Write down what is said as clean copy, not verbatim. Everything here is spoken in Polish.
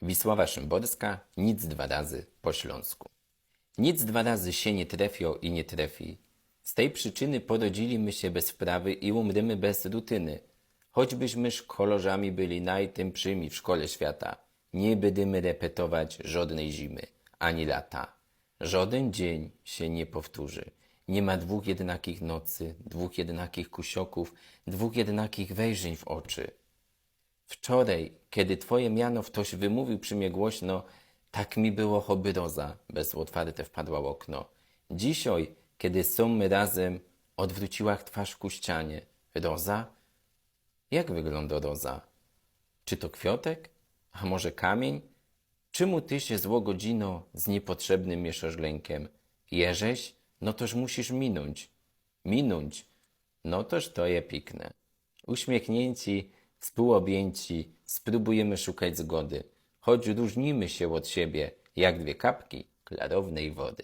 Wisława Szymborska, nic dwa razy po śląsku. Nic dwa razy się nie trefią i nie trefi. Z tej przyczyny porodziliśmy się bez wprawy i umrymy bez rutyny. Choćbyśmy szkolorzami byli najtępszymi w szkole świata, nie będziemy repetować żadnej zimy, ani lata. Żaden dzień się nie powtórzy. Nie ma dwóch jednakich nocy, dwóch jednakich kusioków, dwóch jednakich wejrzeń w oczy. Wczoraj, kiedy twoje miano ktoś wymówił przy mnie głośno, tak mi było choby roza, bez otwarte wpadła w okno. Dzisiaj, kiedy są my razem, odwróciła twarz ku ścianie. Roza? Jak wygląda roza? Czy to kwiatek? A może kamień? Czemu ty się, zło godzino, z niepotrzebnym mieszasz lękiem? Jerześ? No toż musisz minąć. Minąć? No toż to je piknę. Uśmiechnięci, współobjęci, spróbujemy szukać zgody, choć różnimy się od siebie, jak dwie kapki klarownej wody.